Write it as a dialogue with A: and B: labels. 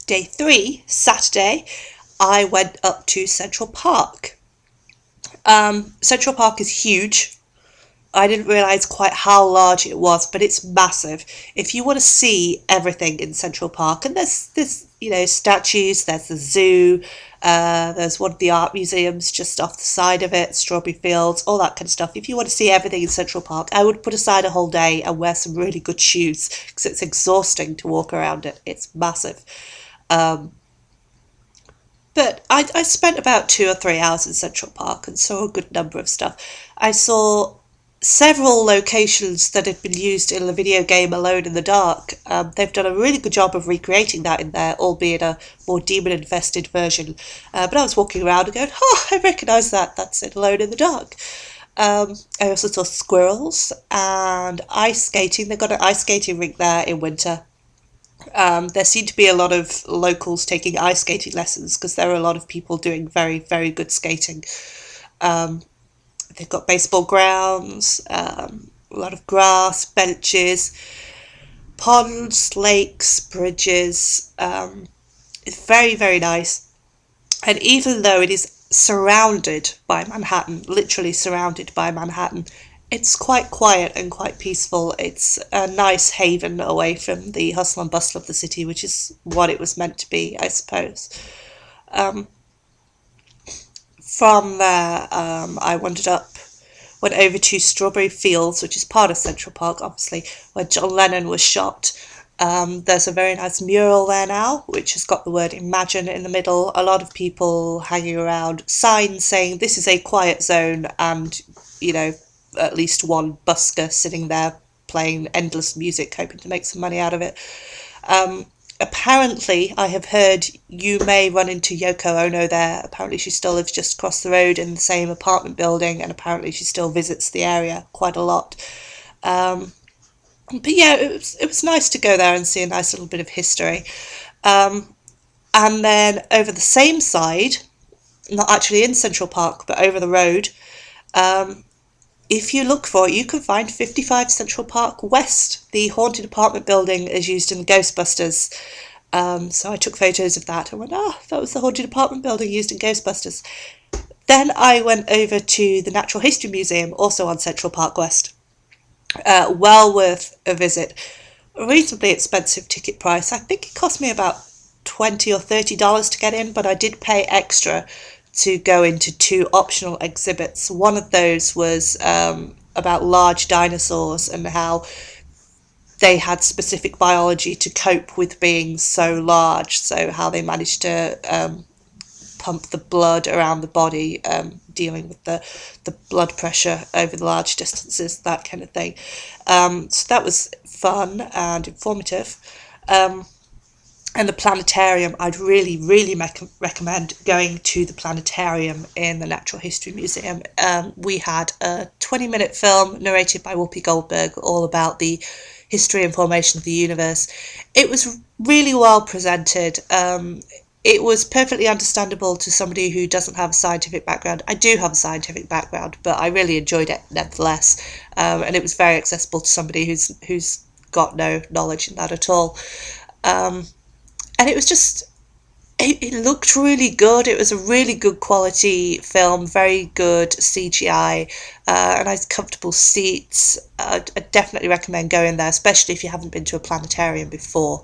A: Day 3, Saturday, I went up to Central Park. Central Park is huge. I didn't realise quite how large it was, but it's massive. If you want to see everything in Central Park, and there's statues, there's the zoo, there's one of the art museums just off the side of it, strawberry fields, all that kind of stuff. If you want to see everything in Central Park, I would put aside a whole day and wear some really good shoes because it's exhausting to walk around it. It's massive. But I spent about 2 or 3 hours in Central Park and saw a good number of stuff. I saw several locations that had been used in the video game Alone in the Dark. They've done a really good job of recreating that in there, albeit a more demon-infested version. But I was walking around and going, oh, I recognise that. That's in Alone in the Dark. I also saw squirrels and ice skating. They've got an ice skating rink there in winter. There seemed to be a lot of locals taking ice skating lessons because there are a lot of people doing very, very good skating. They've got baseball grounds, a lot of grass, benches, ponds, lakes, bridges. It's very, very nice. And even though it is surrounded by Manhattan, literally surrounded by Manhattan, it's quite quiet and quite peaceful. It's a nice haven away from the hustle and bustle of the city, which is what it was meant to be, I suppose. From there, I went over to Strawberry Fields, which is part of Central Park, obviously, where John Lennon was shot. There's a very nice mural there now, which has got the word Imagine in the middle. A lot of people hanging around, signs saying this is a quiet zone, and, at least one busker sitting there playing endless music, hoping to make some money out of it. Apparently, I have heard you may run into Yoko Ono there. Apparently she still lives just across the road in the same apartment building, and apparently she still visits the area quite a lot. But yeah, it was nice to go there and see a nice little bit of history. And then over the same side, not actually in Central Park, but over the road, if you look for it, you can find 55 Central Park West. The haunted apartment building is used in Ghostbusters. So I took photos of that and went, that was the haunted apartment building used in Ghostbusters. Then I went over to the Natural History Museum, also on Central Park West. Well worth a visit. A reasonably expensive ticket price. I think it cost me about $20 or $30 to get in, but I did pay extra to go into 2 optional exhibits. One of those was about large dinosaurs and how they had specific biology to cope with being so large, so how they managed to pump the blood around the body, dealing with the blood pressure over the large distances, that kind of thing. So that was fun and informative. And the planetarium, I'd really, really recommend going to the planetarium in the Natural History Museum. We had a 20-minute film narrated by Whoopi Goldberg all about the history and formation of the universe. It was really well presented. It was perfectly understandable to somebody who doesn't have a scientific background. I do have a scientific background, but I really enjoyed it nevertheless. And it was very accessible to somebody who's got no knowledge in that at all. And it was just, it looked really good. It was a really good quality film, very good CGI, nice comfortable seats. I definitely recommend going there, especially if you haven't been to a planetarium before.